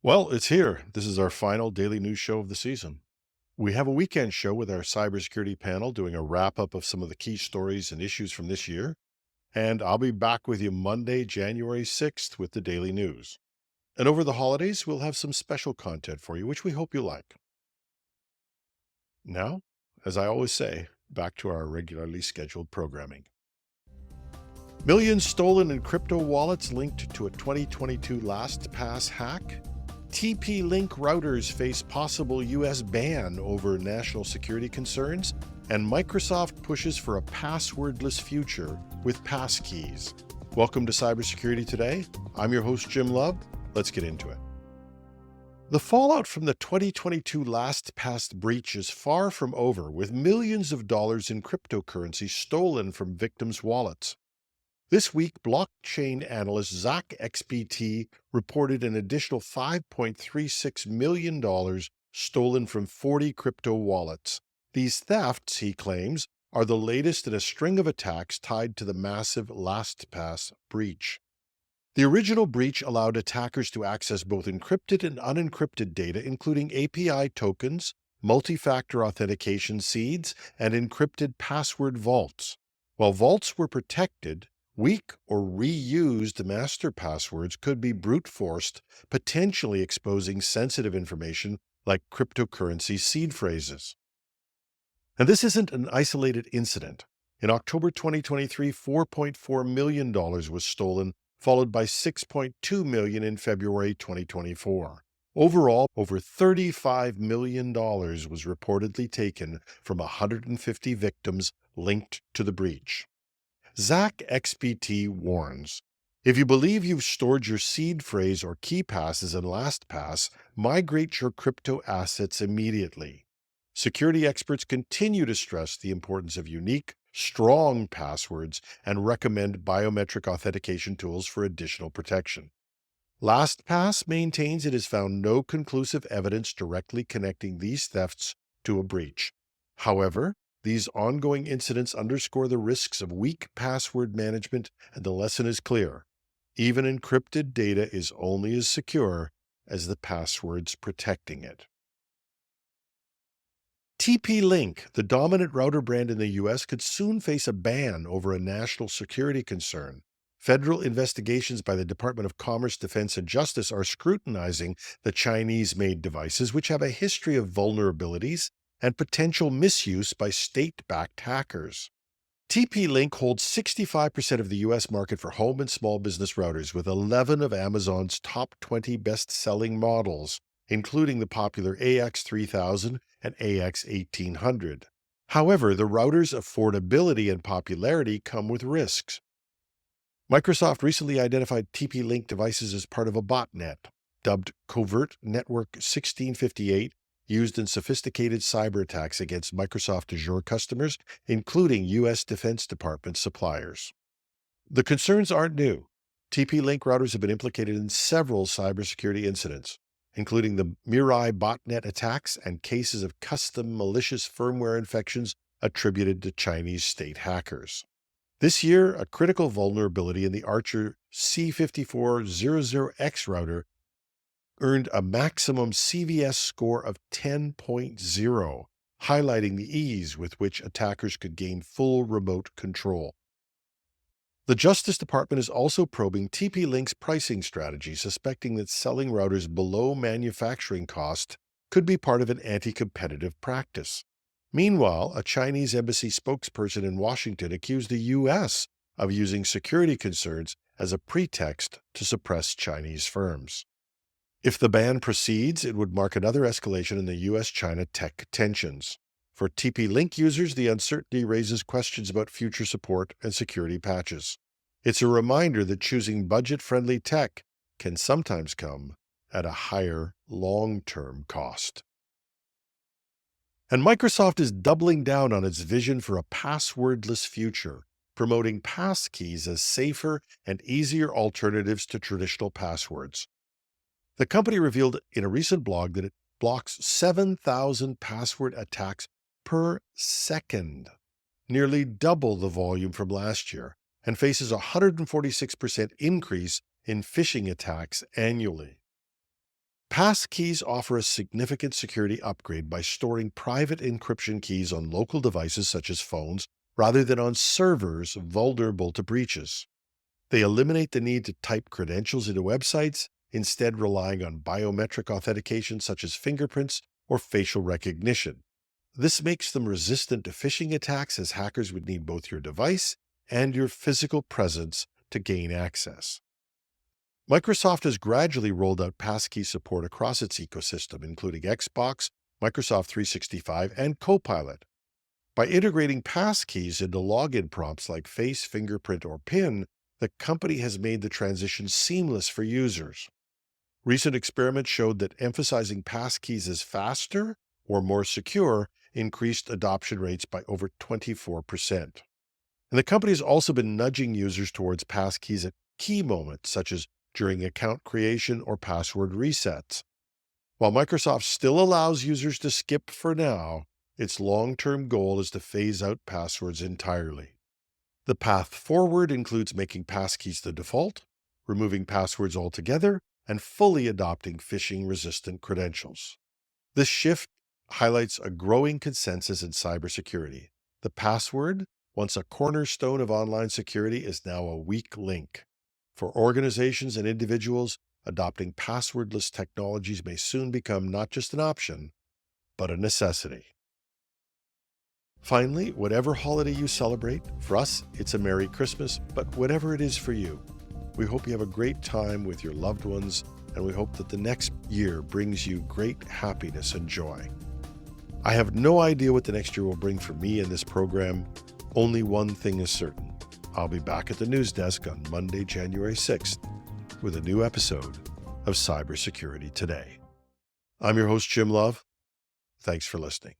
Well, it's here. This is our final daily news show of the season. We have a weekend show with our cybersecurity panel doing a wrap up of some of the key stories and issues from this year. And I'll be back with you Monday, January 6th with the daily news. And over the holidays, we'll have some special content for you, which we hope you like. Now, as I always say, back to our regularly scheduled programming. Millions stolen in crypto wallets linked to a 2022 LastPass hack. TP-Link routers face possible U.S. ban over national security concerns, and Microsoft pushes for a passwordless future with passkeys. Welcome to Cybersecurity Today. I'm your host, Jim Love. Let's get into it. The fallout from the 2022 LastPass breach is far from over, with millions of dollars in cryptocurrency stolen from victims' wallets. This week, blockchain analyst Zach XBT reported an additional $5.36 million stolen from 40 crypto wallets. These thefts, he claims, are the latest in a string of attacks tied to the massive LastPass breach. The original breach allowed attackers to access both encrypted and unencrypted data, including API tokens, multi-factor authentication seeds, and encrypted password vaults. While vaults were protected, weak or reused master passwords could be brute forced, potentially exposing sensitive information like cryptocurrency seed phrases. And this isn't an isolated incident. In October 2023, $4.4 million was stolen, followed by $6.2 million in February 2024. Overall, over $35 million was reportedly taken from 150 victims linked to the breach. Zach XBT warns, if you believe you've stored your seed phrase or key passes in LastPass, migrate your crypto assets immediately. Security experts continue to stress the importance of unique, strong passwords and recommend biometric authentication tools for additional protection. LastPass maintains it has found no conclusive evidence directly connecting these thefts to a breach. However, these ongoing incidents underscore the risks of weak password management, and the lesson is clear. Even encrypted data is only as secure as the passwords protecting it. TP-Link, the dominant router brand in the U.S., could soon face a ban over a national security concern. Federal investigations by the Department of Commerce, Defense, and Justice are scrutinizing the Chinese-made devices, which have a history of vulnerabilities and potential misuse by state-backed hackers. TP-Link holds 65% of the U.S. market for home and small business routers, with 11 of Amazon's top 20 best-selling models, including the popular AX3000 and AX1800. However, the router's affordability and popularity come with risks. Microsoft recently identified TP-Link devices as part of a botnet, dubbed Covert Network 1658, used in sophisticated cyber attacks against Microsoft Azure customers, including U.S. Defense Department suppliers. The concerns aren't new. TP-Link routers have been implicated in several cybersecurity incidents, including the Mirai botnet attacks and cases of custom malicious firmware infections attributed to Chinese state hackers. This year, a critical vulnerability in the Archer C5400X router earned a maximum CVS score of 10.0, highlighting the ease with which attackers could gain full remote control. The Justice Department is also probing TP-Link's pricing strategy, suspecting that selling routers below manufacturing cost could be part of an anti-competitive practice. Meanwhile, a Chinese embassy spokesperson in Washington accused the U.S. of using security concerns as a pretext to suppress Chinese firms. If the ban proceeds, it would mark another escalation in the U.S.-China tech tensions. For TP-Link users, the uncertainty raises questions about future support and security patches. It's a reminder that choosing budget-friendly tech can sometimes come at a higher long-term cost. And Microsoft is doubling down on its vision for a passwordless future, promoting passkeys as safer and easier alternatives to traditional passwords. The company revealed in a recent blog that it blocks 7,000 password attacks per second, nearly double the volume from last year, and faces a 146% increase in phishing attacks annually. Passkeys offer a significant security upgrade by storing private encryption keys on local devices such as phones rather than on servers vulnerable to breaches. They eliminate the need to type credentials into websites, instead relying on biometric authentication such as fingerprints or facial recognition. This makes them resistant to phishing attacks, as hackers would need both your device and your physical presence to gain access. Microsoft has gradually rolled out passkey support across its ecosystem, including Xbox, Microsoft 365, and Copilot. By integrating passkeys into login prompts like face, fingerprint, or PIN, the company has made the transition seamless for users. Recent experiments showed that emphasizing passkeys as faster or more secure increased adoption rates by over 24%. And the company has also been nudging users towards passkeys at key moments, such as during account creation or password resets. While Microsoft still allows users to skip for now, its long-term goal is to phase out passwords entirely. The path forward includes making passkeys the default, removing passwords altogether, and fully adopting phishing-resistant credentials. This shift highlights a growing consensus in cybersecurity. The password, once a cornerstone of online security, is now a weak link. For organizations and individuals, adopting passwordless technologies may soon become not just an option, but a necessity. Finally, whatever holiday you celebrate, for us, it's a Merry Christmas, but whatever it is for you, we hope you have a great time with your loved ones, and we hope that the next year brings you great happiness and joy. I have no idea what the next year will bring for me in this program. Only one thing is certain. I'll be back at the news desk on Monday, January 6th, with a new episode of Cybersecurity Today. I'm your host, Jim Love. Thanks for listening.